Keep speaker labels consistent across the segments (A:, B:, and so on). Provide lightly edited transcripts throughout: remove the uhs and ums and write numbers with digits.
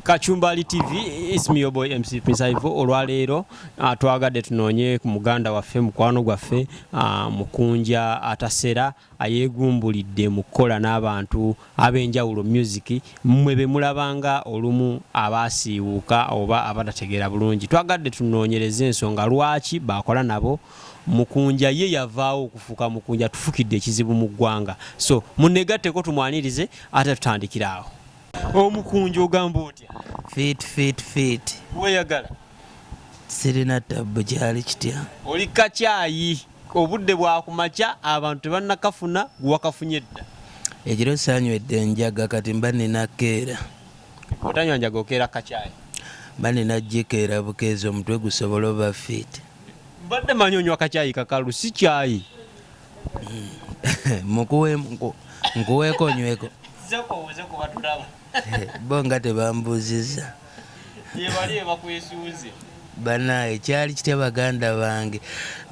A: Kachumbali TV, it's me your boy MC Prince Ivo. Olwaleero twagadde tunoonye ku muganda waffe mukwano gwaffe Mukanja Atasera ayeegumbulidde mu kukola n'abantu ab'enjawulo music mmwe be mulabanga olumu abaasiiwuuka oba abatategeera bulungi. Twagadde tunoonyereza ensonga lwaki bakola nabo. Mukanja ye yavaawo okufuuka Mukanja tufukidde ekizibu mu ggwanga. So munnegatteko tumwanirize ate tutandikira awo. Mukanja ogamba otya?
B: Fit.
A: Weyagala?
B: Sirina tabbu kyali kitya.
A: Oli kacaayi. Obudde bwakumakya abantu tebannakafuna gwakafunye dda.
B: Ekiro saanywedde njaga kati mba nina keera.
A: Otanywa njaga okeera kacaayi?
B: Mba nina jikeera bukeezi omutwe gusobola oba fit.
A: Mbadde manyi onywa kacaayi kakalu si caayi.
B: Nkuweeko nyweko.
A: Zeko batulaba.
B: Bo nga tebambuuzizza.
A: Yebali bakwesuuze.
B: Banaye kyali kitya baganda bange.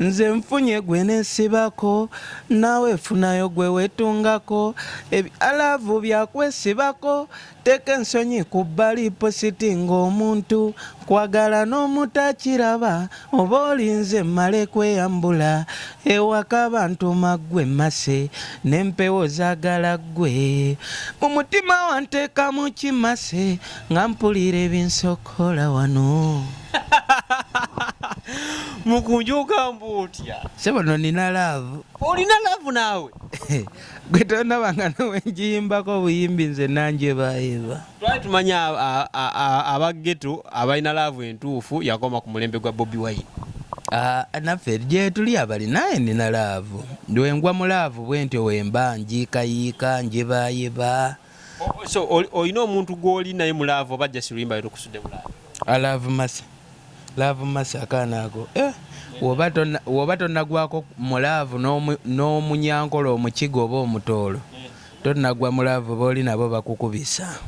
B: Nze nfunye gwe neesibako, naawe funayo gwe weetungako, ebyalaavu byakwesibako, teeka ensonyi ku bbali positi ng'omuntu, kwagala n'omutakiraba, oba olinze mmale kweyambula, ewaka abantu maggwe mase, n'empewo zaagala ggwe. Mu mutima wanteekamu kimase, nga mpulira ebinsokola wano.
A: Mukanja ogamba otya?
B: Sebono nina laavu.
A: Olina laavu naawe?
B: Gwe tondabanga nowenjiyimbako buyimbi nze nanjebaayeba.
A: Twali tumanya abaggeto abalina laavu entuufu yakoma ku mulembe gwa Bobi Wine.
B: Naffe gye tuli abali naye nina laavu. Ndwengwa mu laavu bwentyo wemba njiikayiika njebaayeba.
A: So olina omuntu gw'oli naye mu laavu oba jjasi luyimba leero kusudde mu laavu?
B: Laavu masa akaana ako. Woba tonnagwako mu laavu n'omunyankolo omukigo oba omutoolo. Tonnagwa mu laavu booli nabo bakukubisa.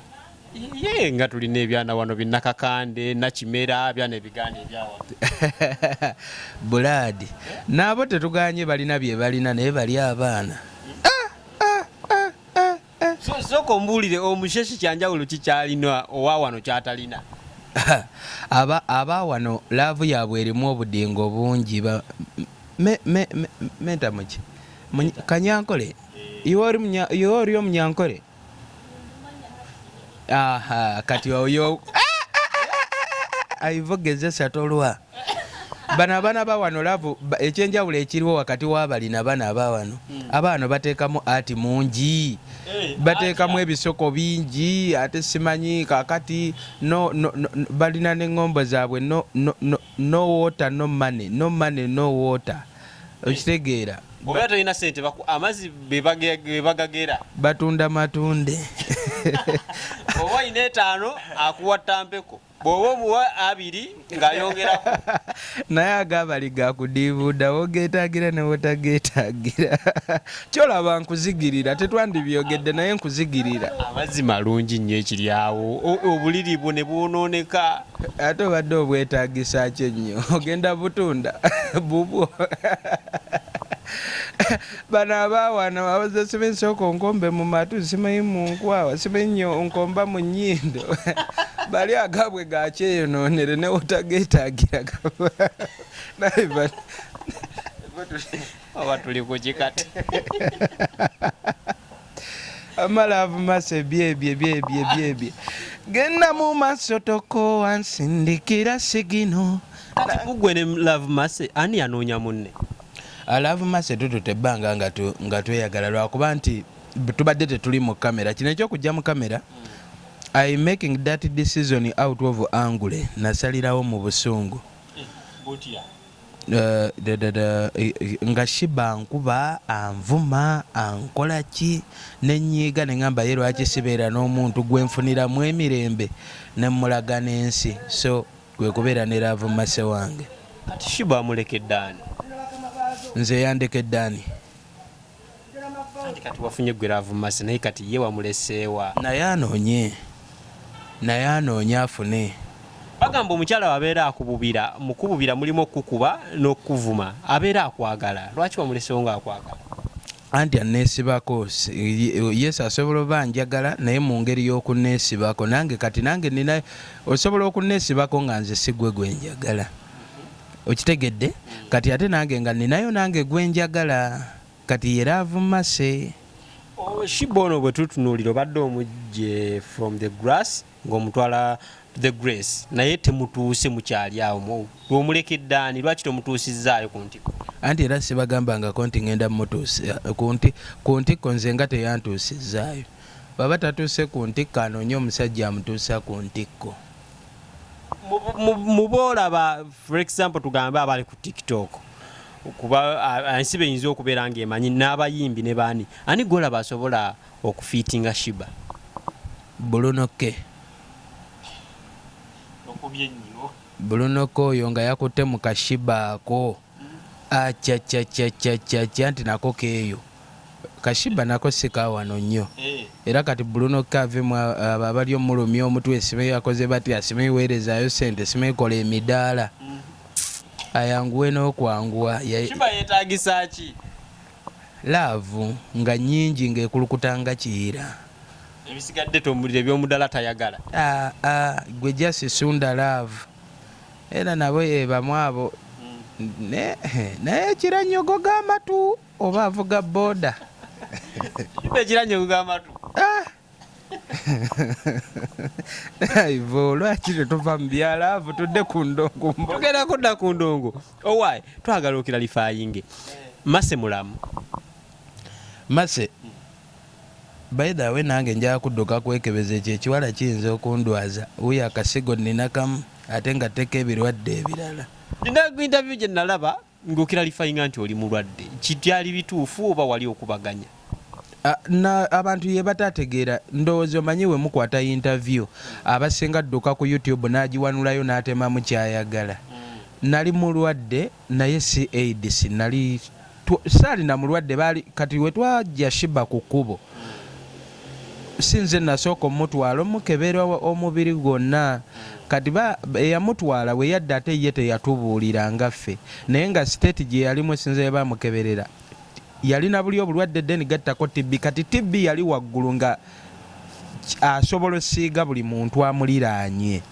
A: Ye nga tulina ebyana wano binnakakande, nakimera, byana ebigaana ebyawa.
B: Bulaadi. Naabo tetuganye balina bye balina naye bali abaana.
A: Sooka ombuulire omushesi kyanjawulo kikyalina owa wano kyatalina.
B: Aba wano laavu yaabwe erimu obudingo bungi. Menta muki Kanyankole yori omunyankole. Kati oyo ayivogezesa tolwa. Bano abaana ba wano laavu ekyenjawulo ekiriwo wakati w'abalina bana aba wano. Abaana bateekamu ati mungi. Bateekamu ebisoko bingi ate simanyi kakati balina n'engombo zaabwe no water no money no water. Okitegeera?
A: Oba tolina ssente amazzi be bagagera.
B: Batunda matunde.
A: Oba olina 5 akuwa ttampeko. Bw'oba omuwa 2 ng'ayongerako.
B: Naye agabali gakudiibuuda wogeetaagira ne wotageetaagira. Kyolaba nkuzigirira tetwandibyogedde naye nkuzigirira.
A: Amazzi malungi nnyo ekiri awo. Obuliri bwo ne bwonooneka.
B: Ate obadde obwetaagisa ki ennyo? Ogenda butunda bubwo. Bano abawano abaze simanyi sooka onkombe mu matu simanyi mu nkwawa simanyi onkomba mu nnyindo. Bali agabwe gakyeyonoonere ne wotageetaagira naye
A: oba tuli ku kikati.
B: Amalaavu mase byebye genda mu maaso tokoowa nsindikira sigino.
A: Kati kugwe ne laavu mase ani yanoonya munne?
B: Laavu mase tutute ebbanga nga tweyagala lwakuba nti tubadde tetuli mu kamera. Kino ekyokujja mu kamera I making that decision out of angle. Nasalirawo mu busungu. Nga shiba nkuba anvuma ankola ki nenyiga nengamba ye lwaki sibeera n'omuntu gwenfuniramu emirembe nemulaga n'ensi. So kwe kubeera ne laavu mase wange.
A: Kati shiba amulekedde ani?
B: Nze yandekedde ani?
A: Kati wafunye gwe laavu mase naye kati ye wamuleseewa.
B: Naye anoonya afune.
A: Bagamba omukyala wabeera akububira mukububira mulimu okukuba n'okuvuma abeera akwagala. Lwaki wamuleseewo ng'akwagala?
B: anti aneesibako yes asobola oba njagala naye mu ngeri y'okuneesibako nange kati nange nina osobola okuneesibako nga nze si gwe njagala okitegedde kati ate nange nga ninayo nange gwe njagala kati ye love mase
A: Shiba ono bwe tutunuulira obadde omugye from the grass ng'omutwala the grace naye temutuuse mukyali awo lw'omulekeddaani lwaki tomutuusizaayo ku ntiko
B: anti era sibagambangako nti ngenda mutuusa ku ntikko nze nga teyantuusizaayo baba tatuuse ku ntikko anoonye omusajja amutuusa ku ntikko
A: muboolaba for example tugambe abali ku tiktok kuba ansibe yinza okubeera ng'emanyi n'abayimbi ne baani ani golaba asobola okufiitinga Shiba
B: Bulunoke oyo nga yakutte mu kashiba ako acacacacacaca nti nako keeyo kashiba nako sikawano nnyo era kati Bulunoke avemu abali omulumya omutwe esimeyo yakoze bati asimeyo weerezaayo sente simeyo kola emidaala ayanguwe n'okwanguwa
A: Shiba yeetaagisa ki
B: laavu nga nnyingi ng'ekulukutanga kiyira
A: ebisigadde tomulira eby'omudala tayagala
B: gwe jasisunda laavu era nabo yebamu abo naye ekiranyogo g'amatu oba avuga booda
A: ekiranyogo g'amatu
B: ivo lwaki tetuva mu byalaavu tudde ku ndongo
A: tugenda kudda ku ndongo owaayi twagala okiralifayinge mase mulamu
B: mase by the way nange njala kudduka kwekebeza ekyo ekiwala kiyinza okundwaza wuyo akasigo nina kamu ate nga teka ebirwadde ebirala
A: nina interview gye nalaba ng'okiralifayinga nti oli mulwadde kityali bituufu oba wali okubaganya
B: abantu ye batategeera ndowooza omanyi we mukwata interview abasinga dduka ku YouTube n'agiwanulayo n'atemamu kyayagala nali mulwadde naye si AIDS nali saalina mulwadde baali kati we twajja Shiba ku kkubo sinze nasooka omutwala omukebera omubiri gwonna kati eyamutwala we yadda ate ye teyatubuulira nga ffe naye nga state gye yalimu sinze bamukeberera yalina buli obulwadde deni gattako TB kati TB yali waggulu nga asobola osiiga buli muntu amuliraanye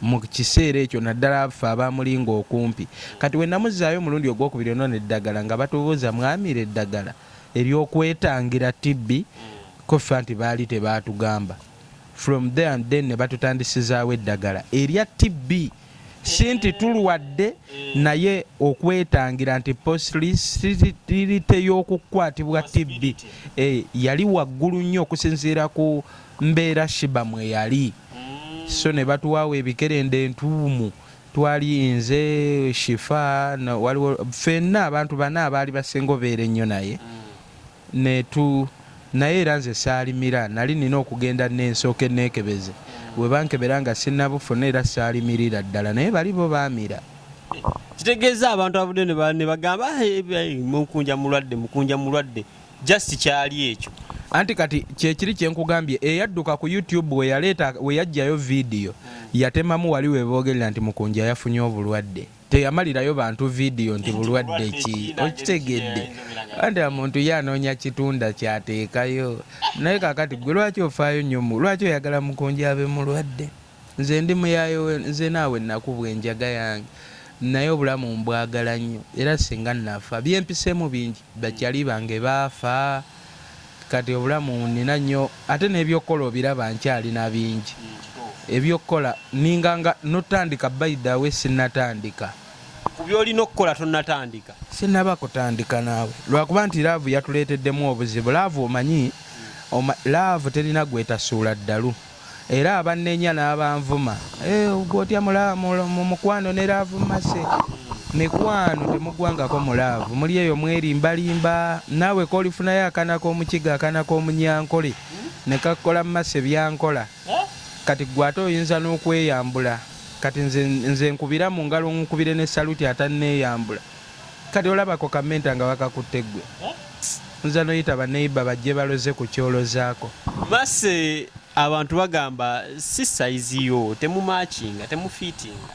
B: mu kiseera ekyo naddala ffe abamulinga okumpi kati we namuzaayo omulundi ogwokubiri onona eddagala nga batubuuza mwamira eddagala eryokwetangira TB kofa nti baali tebaatugamba from there and then ne batutandisizaawo eddagala erya TB si nti tulwadde naye okwetangira nti posibilite y'okukwatibwa TB yali waggulu nnyo okusinziira ku mbeera Shiba mwe yali so ne batuwaawo ebikerende entuumu twali nze Shifa waliwo ffenna abantu bana abaali basinga obeera ennyo naye naye era nze saalimira nali nina okugenda n'ensooka enneekebeze bwe bankebera nga sinnabufuna era saalimirira ddala naye bali bo baamira
A: kitegeeza abantu abudde ne bagamba mukunja mulwadde just kyali ekyo
B: anti kati kyekiri kyenkugambye eyadduka ku YouTube we yajjayo vidiyo yatemamu wali we boogerera nti mukunja yafunye obulwadde teyamalirayo bantu vidiyo nti bulwadde ki okitegedde anti omuntu yanoonya kitunda kyateekayo naye kakati gwe lwaki ofaayo nnyo lwaki oyagala mukunja abe mulwadde nze ndi muyayo nze naawe nakubwa enjaga yange naye obulamu mbwagala nnyo era singa nafa byempiseemu bingi bakyali bange baafa kati obulamu nina nnyo ate n'ebyokukola obiraba nkyalina bingi ebyokukola ninganga notandika bayidawe sinnatandika
A: ku byolina okukola tonnatandika
B: sinnaba kutandika naawe lwakuba nti laavu yatuleeteddemu obuzibu laavu omanyi laavu terina gwetasuula ddalu era abanneenya n'abanvuma gwotya mu mukwano ne laavu mase mikwano temugwangako mu laavu muli eyo mwerimbalimba naawe kolifunayo akana k'omukiga akana k'omunyankole ne kakola mase byankola kati gwate oyinza n'okweyambula kati nze nkubira mu ngalo nkubire ne saluti atanneeyambula kati olabako kamenta nga wakakutte ggwe nza noyita baneiba bajje baloze ku kyolozaako
A: mase abantu bagamba si saizi yo temumakinga temufiitinga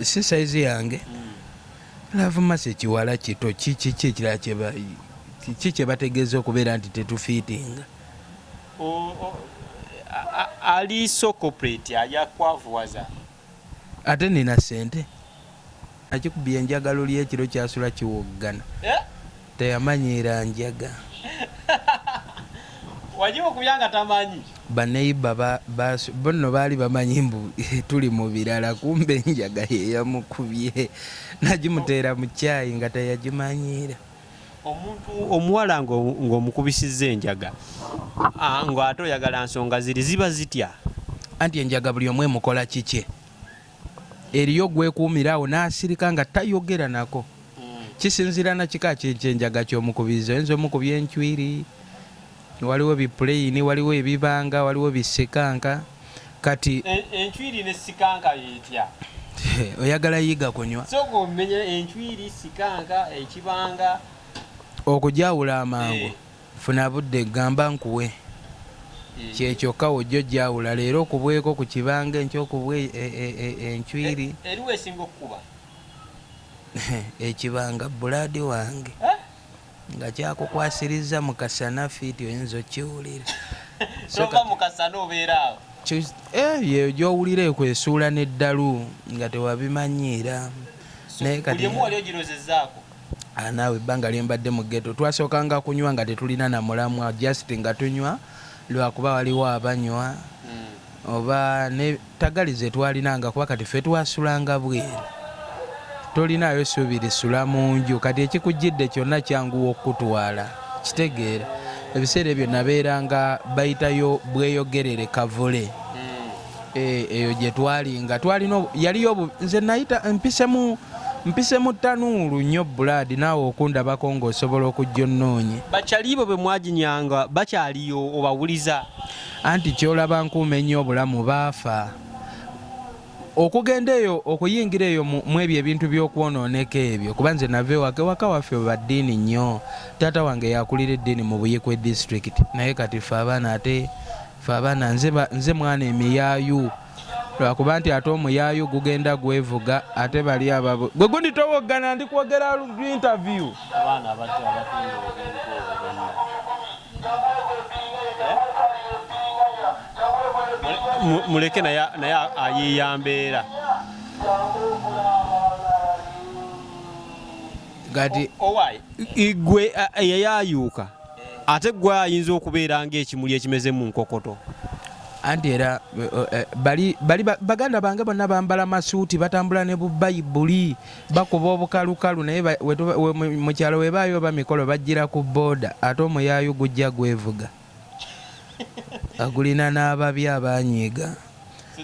B: si saizi yange Love mass ekiwala kito kiki ekirala kye bategeeza okubeera nti tetufiitinga.
A: Ali so corporate ajja kwavuwaza.
B: Ate nina ssente. Akikubye enjagalo ly'ekiro kyasula kiwoggana. Teyamanyiira njaga.
A: Wajibu kubyanga tamanyi.
B: Baneiba bonno baali bamanyi mbu tuli mu birala kumbe njaga yeyamukubye. Nagimuteera mu caayi nga teyagimanyiira.
A: Omuntu omuwala ng'omukubisizza enjaga ng'ate oyagala nsonga ziba zitya.
B: Anti enjaga buli omu emukola kike. Eriyo gwekuumirawo n'asirika nga tayogera nako. Kisinziira na kika ky'enjaga ky'omukubiriza. Oyinza omukubya enchwiri, waliwo bipuleyini, waliwo ebibanga, waliwo bisekanka. Kati
A: enchwiri ne sikanka yetya.
B: Oyagala yiga kunywa.
A: Soko omenye enchwiri, sikanka, ekibanga.
B: Okujawula amangu. Funa budde gamba nkuwe. Kyekyoka ojjo jawula leero okubweko ku kibanga ekyokubwe enchwiri.
A: Eriwo esinga okukuba.
B: Ekibanga buladi wange. Nga kyakukwasiriza mu kasana fiiti oyinza okiwulira.
A: Soka mu kasana obeera awo.
B: Yeyo gy'owulira ekwesuula n'eddalu nga tewabimanyiira.
A: Naye kati wali ogirozezzaako.
B: Naawe ebbanga lyembadde mu ghetto twasookanga kunywa nga tetulina na mulamwa just nga tunywa lwakuba waliwo abanywa oba ne tagali ze twalinanga kuba kati ffe twasulanga bweru. Tolinaayo suubiri sula mu nju kati ekikujjidde kyonna kyanguwa okutwala kitegeera. Ebiseera ebyo nabeeranga bayitayo bweyogerere kavule. Eyo gye twalinga twalina yaliyo nze nayita mpise mu ttanuulu nnyo buladi naawe okundabako ng'osobola okujja onnoonye.
A: Bakyalibo bwe mwaginyanga bakyaliyo obawuliza.
B: Anti kyolaba nkuume nnyo obulamu baafa. Okugenda eyo okuyingira eyo mu ebyo ebintu by'okwonooneka ebyo kuba nze nave waka waffe baddiini nnyo. Taata wange yakulira eddiini mu Buyikwe district naye kati ffe abaana nze mwana emiyaayu lwakuba nti ate omuyaayu gugenda gwevuga ate bali ababo gwe gundi towoggana ndi kwogera interview.
A: Abaana abato abatunda muleke naye ayiyambeera.
B: Gati
A: igwe yayayuuka ate gwe ayinza okubeera ng'ekimuli ekimeze mu nkokoto.
B: Anti era bali baganda bange bonna bambala masuuti batambula ne bubayibuli bakuba obukalukalu naye mu kyalo webaayo bamikolo bajjira ku booda ate omuyaayu gujja gwevuga. Agulina n'ababi abanyiiga.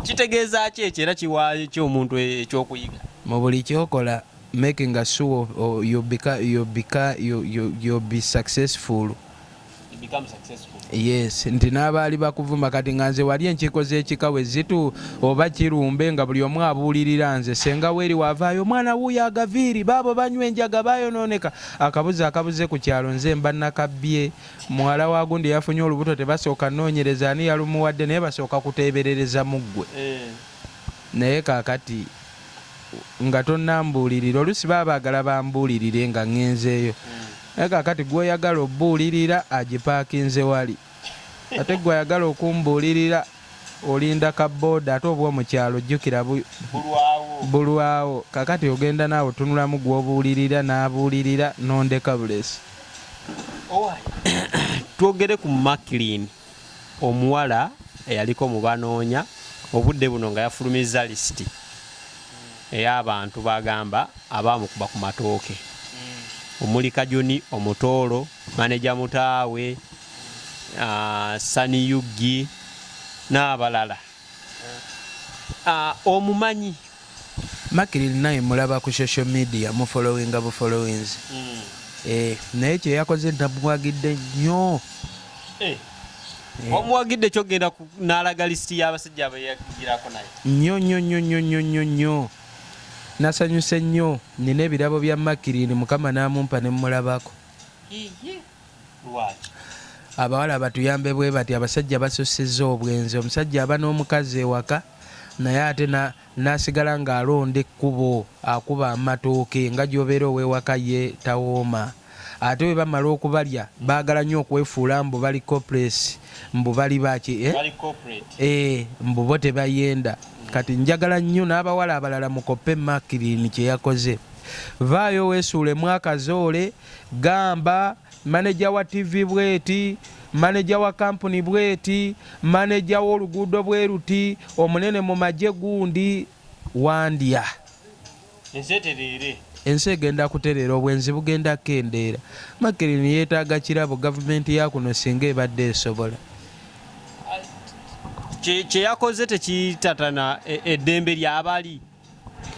A: Kitegeeza ki ekyo era kiwaayo ky'omuntu ekyokuyiga? Mu
B: buli kyokola making a sure you'll be successful.
A: Become successful.
B: Yes, nti n'abaali bakuvuma kati nga nze wali enkiiko z'ekikawe zitu oba kirumbe nga buli omu abuulirira nze senga weeri wavaayo omwana wuuyo agaviiri baabo banywa enjaga baayonooneka. Akabuze ku kyalo nze mba nakabbye muwala wa gundi yafunye olubuto tebasooka nnoonyereza ani yalumuwadde naye basooka kuteeberereza mu ggwe. Naye kaakati nga tonnambuulirira oluusi baba baagala bambuulirire nga ŋŋenzeeyo. Kakati gw'oyagala obbuulirira agipaakinze wali ate gw'oyagala okumbuulirira olinda kabooda ate obwo mu kyalo jjukira bulwawo. Kakati ogenda naawe otunulamu gw'obuulirira n'abuulirira n'ondeka bulesi.
A: Twogere ku Makirini omuwala eyaliko mu banoonya obudde buno nga yafulumizza lisiti ey'abantu bagamba abaamukuba ku matooke. Omuli Kajuni Omutoolo, maneja Mutaawe, Sani Yugi n'abalala. Omumanyi
B: Makirini naye mulaba ku social media mu bufollowings. Naye kye yakoze ntamwagidde nnyo.
A: Omuwagidde kyogenda n'alaga lisiti y'abasajja abayagirako naye.
B: Nnyo. Nasanyuse nnyo nina ebirabo bya Makirini Mukama n'amumpa ne mmulabako. Abawala batuyambe bwe bati abasajja basussizza obwenzi. Omusajja aba n'omukazi ewaka naye ate nasigala ng'alonda ekkubo akuba amatooke nga gy'obeera ow'ewaka ye tawooma. Ate bwe bamala okubalya baagala nnyo okwefuula mbu bali corporate, mbu bali baki mbu bo tebayenda. Kati njagala nnyo n'abawala abalala mukoppe Makirini kye yakoze. Vaayo weesuulemu akazoole, gamba maneja wa TV bweti, maneja wa kampuni bweti, maneja w'oluguudo bweruti, omunene mu magye gundi Wandya. Ensi egenda kutereera, obwenzi bugenda kendeera. Makirini yeetaaga kirabo gavumenti ya kuno singa ebadde esobola.
A: Kye yakoze tekitatana eddembe ly'abali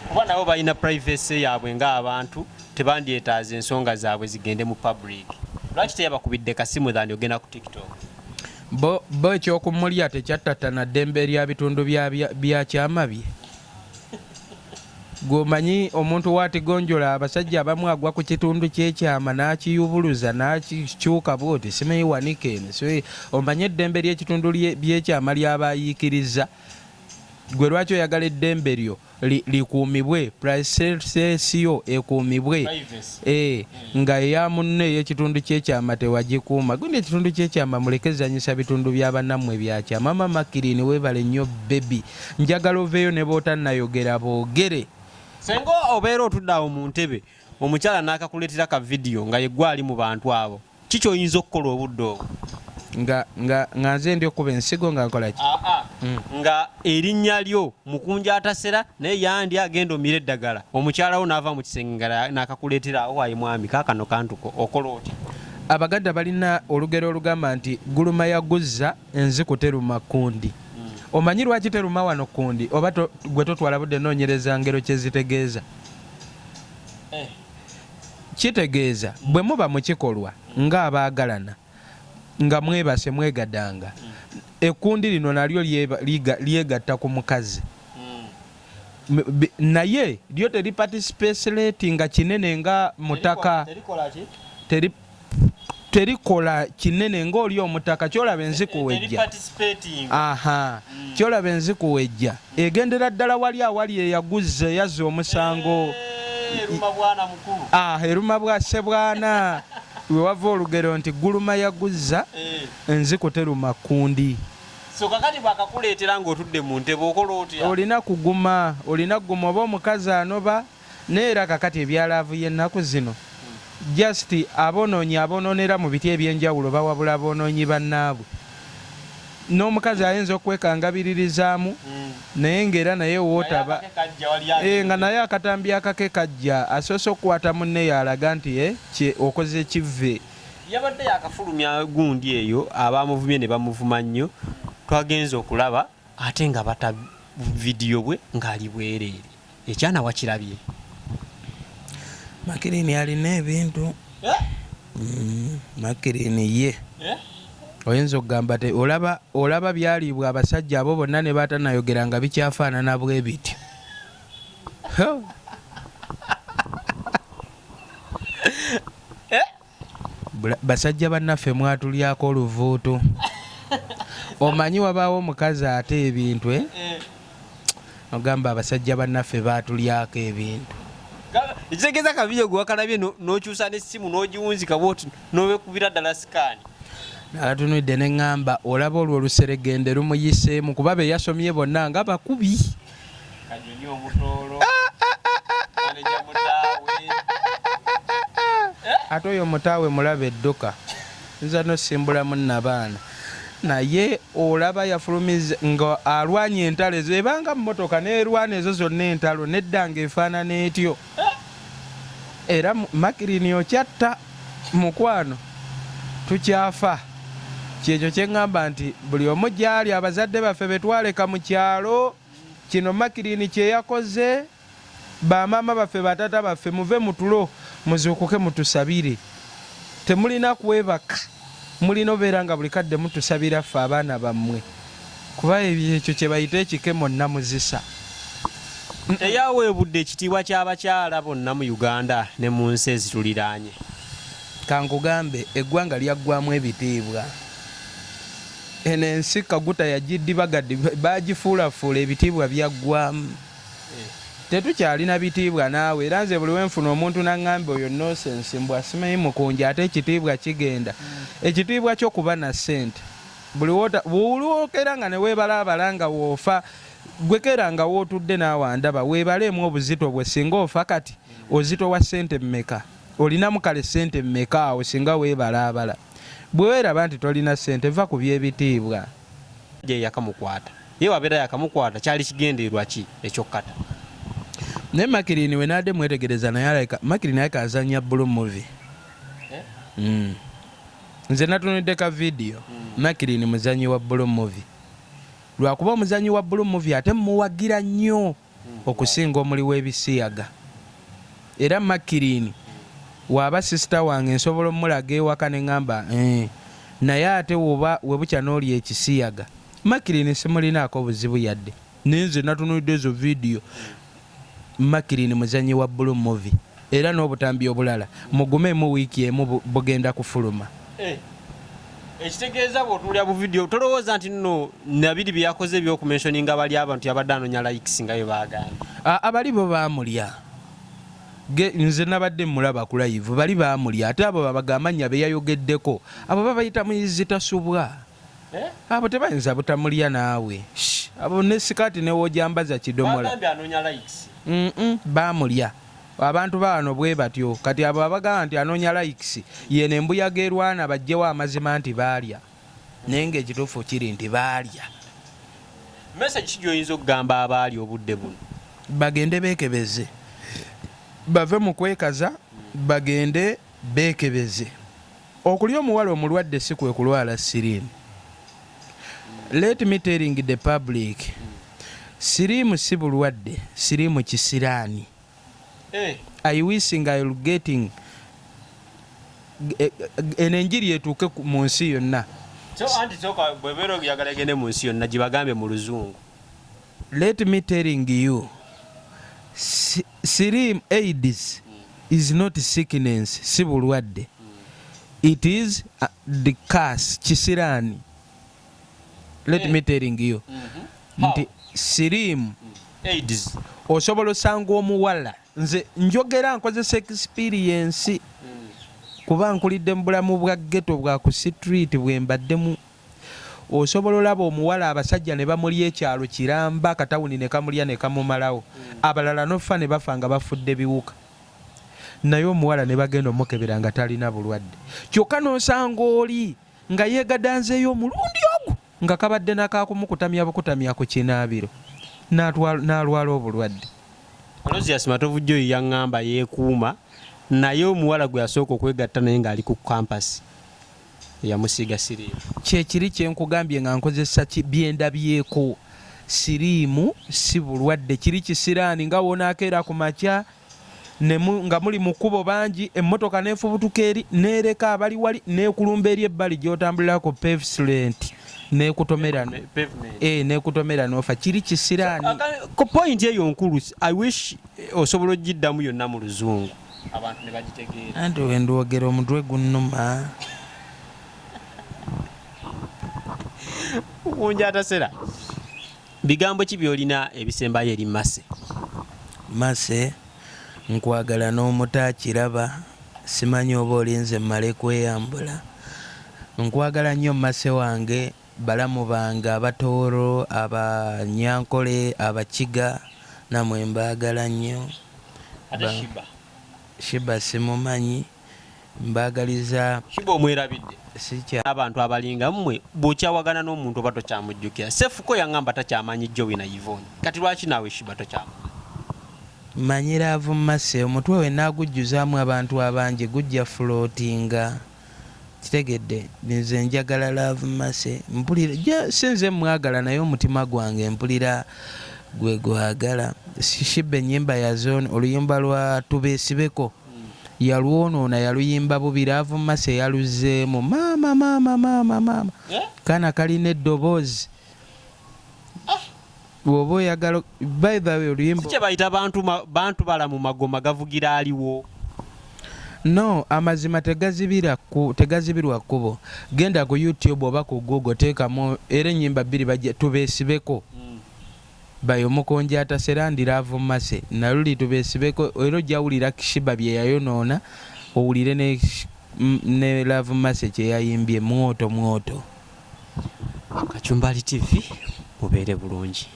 A: kuba nabo balina privacy yaabwe ng'abantu, tebandyetaaza ensonga zaabwe zigende mu public. Lwaki teyabakubidde kasimu dhani ogenda ku TikTok?
B: Bo ekyokumulya tekyattatana ddembe lya bitundu bya kyama bye. Gomanyi omuntu watigonjola abasajja abamu agwa ku kitundu ky'ekyama n'akiyubuluza n'akikyuka bwoti simanyi wanikene. So omanye eddembe ly'ekitundu by'ekyama lyabayiikiriza. Gwe lwaki oyagala eddembe lyo likuumibwe, privacy ekuumibwe, nga eya munne ey'ekitundu ky'ekyama tewagikuuma. Gundi ekitundu ky'ekyama mulekezanyisa bitundu bya bannammwe byakyama. Mama Makirini weebale nnyo bebi, njagala oveeyo ne bootannayogera boogere.
A: Senga obeera otudde awo mu ntebe omukyala n'akakuleetera ka vidiyo nga yeggwa ali mu bantu abo, kiki oyinza okukola obudde obwo?
B: nga nze ndi okuba ensigo nga nkola ki?
A: Nga erinnya lyo Mukanja Atasera naye yandi agenda omira eddagala, omukyala wo n'ava mu kisenge n'akakuleetera awo, wayi mwami kaakano kantuko, okola otya?
B: Abagadda balina olugero olugamba nti guluma yaguzza enziku teruma kundi. Omanyi lwaki teruma wano kundi? Oba gwe totwala budde noonyereza ngero kye zitegeeza? Kitegeeza bwe muba mu kikolwa ng'abaagalana nga mwebase mwegadanga, ekkundi lino nalyo lyegatta ku mukazi, naye lyo teripatisipesireti nga kinene nga mutaka, terikola kinene ng'oli omutaka. Kyolaba enziku wejja, kyolaba enziku wejja egendera ddala wali awali eyaguzza eyazza omusango, eruma bwa Sebwana. Wewava olugero nti guluma yaguzza enziku teruma kundi.
A: So kakati bakakuleetera ng'otudde mu ntebe okola otya?
B: Olina kuguma oba omukazi anoba, neera kakati ebyalaavu y'ennaku zino just abonoonyi abonoonera mu biti ebyenjawulo bawabula abonoonyi bannaabwe. N'omukazi ayinza okwekangabiririzaamu naye ng'era naye wootaba nga naye akatambi akake kajja asoose okukwata munne yalaga nti okoze ekivve.
A: Yabadde yakafulumya gundi eyo, abamuvumye ne bamuvuma nnyo, twagenze okulaba ate nga bata vidiyo bwe ng'ali bwereere. Ekyana wakirabye?
B: Makirini alina ebintu. Makirini ye oyinza okugamba te olaba byalibwa abasajja abo bonna ne batanayogera nga bikyafaanana bwe bityo. Basajja bannaffe mwatulyako oluvuutu. Omanyi wabaawo omukazi ate ebintu ogamba abasajja bannaffe baatulyako ebintu.
A: Ekitegeeza kaviyo gwe wakalabye n'okyusa n'essimu n'ogiwunzika bwoti n'obekubira ddala sikaani.
B: Nalatunudde ne ŋŋamba olaba olwo oluseregende lumuyiseemu kuba be yasomye bonna nga bakubi.
A: Kanyonyi omutoolo, maneja mutaawe.
B: Ate oyo mutaawe mulaba edduka nza nosimbulamu nnabaana, naye olaba yafulumiza nga alwanya entalo ezo ebanga mu mmotoka n'erwana ezo zonna entalo neddanga efaanana etyo. Era Makirini okyatta mukwano tukyafa. Kyekyo kye ŋŋamba nti buli omu gy'ali abazadde baffe be twaleka mu kyalo, kino Makirini kye yakoze. Bamaama baffe batata baffe muve mu tulo muzuukuke mutusabire. Temulina kwebaka, mulina obeera nga buli kadde mutusabira ffe abaana bammwe, kuba ekyo kye bayita ekikemo nnamuzisa.
A: Teyaweebudde ekitiibwa ky'abakyala bonna mu Uganda ne mu nsi ezituliraanye.
B: Kankugambe eggwanga lyaggwamu ebitiibwa. eno ensi Kaguta yagiddibagadde bagifuulafuula ebitiibwa byaggwamu. Tetukyalina bitiibwa naawe era nze buli wenfuna omuntu naŋŋamba oyo nonsense mbw asimanyi Mukanja ate ekitiibwa kigenda. Ekitiibwa ky'okuba na ssente buli wookera nga ne weebalaabala nga woofa gwe kera nga wootudde naawe andaba weebaleemu obuzito bwe singa ofa kati ozito wa ssente mmeka olinamu kale ssente mmeka awo singa weebalaabala bwe weeraba nti tolina ssente va ku by'ebitiibwa.
A: Je yakamukwata ye wabeera yakamukwata kyali kigendeerwa ki ekyokkata.
B: Ne Makirini we naadde mwetegereza naye aleka Makirini ayika azanya blue movie. Nze natunudde ka video Makirini muzanyi wa blue movie. Lwakuba omuzanyi wa blue movie ate muwagira nnyo okusinga omuli w'ebisiyaga. Era Makirini waba sisita wange nsobola omulaga ewaka ne ŋŋamba naye ate woba webukya n'oli ekisiyaga Makirini simulinaako buzibu yadde. Ninze natunudde ezo video Makirini muzanyi wa blue movie era n'obutambi obulala mugumeemu wiiki emu bugenda kufuluma.
A: Ekitegeeza bw'otuulira bu video tolowooza nti nno nabiri bye yakoze ebyokumentioninga bali abantu abadde anoonya likes nga bye baagambye.
B: Abali bo baamulya. Nze nabadde mulaba ku live bali baamulya ate abo babagamba nnya be yayogeddeko abo babayita muyizitasubwa. Abo tebayinza butamulya naawe. Abo ne sikaati ne wojambaza kidomola.
A: Bagambye anoonya likes.
B: Baamulya. Abantu baano bwe batyo kati abo abagamba nti anoonya likes yene embuyaga erwana bajjewo amazima nti Baalya naye ng'ekituufu kiri nti Baalya.
A: Message ki gy'oyinza okugamba abaali obudde buno?
B: Bagende beekebeze bave mu kwekaza bagende beekebeze. Okulya omuwala omulwadde si kwe kulwala SILIMU. Let me telling the public SILIMU si bulwadde, SILIMU kisiraani. I wishing I will getting enenjiri etuuke mu nsi yonna.
A: So anti soka bwebero yagala gende mu nsi yonna gibagambe mu luzungu.
B: Let me telling you SILIMU AIDS is not sickness, si bulwadde. It is the curse, kisiraani. Let me telling you nti SILIMU
A: AIDS
B: osobola osanga omuwala nze njogera nkozesa experience kuba nkulidde mu bulamu bwa ghetto bwa ku street bwe mbaddemu. Osobola olaba omuwala abasajja ne bamulya ekyalo kiramba katawuni ne kamulya ne kamumalawo abalala nofa ne bafa nga bafudde biwuka naye omuwala ne bagenda omukebera nga talina bulwadde. Kyokka n'osanga oli nga yeegadanzeeyo omulundi ogwo nga kabadde nakakumukutamya bukutamya ku kinaabiro n'alwala obulwadde.
A: Alozias Matovujjo yaŋŋamba yeekuuma naye omuwala gwe yasooka okwegatta naye ng'ali ku campus yamusiiga SILIMU.
B: Kyekiri kyenkugambye nga nkozesa byendabyeko. SILIMU si bulwadde kiri kisiraani nga wonaakeera ku makya nga muli mu kkubo bangi emmotoka neefubutuka eri neereka abali wali neekulumba eri ebbali gy'otambulirako pavement nekutomera nekutomera nofa kiri kisiraani.
A: Ku point eyo nkulu I wish osobola ogiddamu yonna mu luzungu abantu ne bagitegeera.
B: Anti wendwogera omutwe gunnuma.
A: Mukanja Atasera bigambo ki byolina ebisembayo eri Mase?
B: Mase nkwagala n'omutakiraba simanyi oba olinze mmale kweyambula. Nkwagala nnyo Mase wange balamu bange abatooro abanyankole abakiga namwe mbaagala nnyo. Shiba simumanyi mbaagaliza.
A: Shiba omwerabidde abantu abalinga mmwe bw'okyawagana n'omuntu oba tokyamujjukira. Sefuko yaŋŋamba takyamanyi Joey na Yvonne kati lwaki naawe Shiba tokyamanyi?
B: Manyira avu Mase omutwe we naagujjuzaamu abantu abangi gujja floatinga. Kitegedde nze njagala love Mase mpulira sinze mwagala naye omutima gwange mpulira gwe gwagala. Shiba ennyimba ya Zone oluyimba lwa tubeesibeko yalwonoona yaluyimba bubiri avu Mase yaluzeemu maama kana kalina eddoboozi bw'oba oyagala by the way oluyimba
A: kye bayita bantu bala mu magoma gavugira aliwo.
B: no amazima tegazibirwa kkubo. Genda ku YouTube oba ku Google teekamu era ennyimba bbiri bajja tubeesibeko bayo Mukanja Atasera ndi Love Mase naluli tubeesibeko era ojja wulira Kishiba bye yayonoona owulire ne Love Mase kye yayimbye mwoto.
A: Kachumbali TV mubeere bulungi.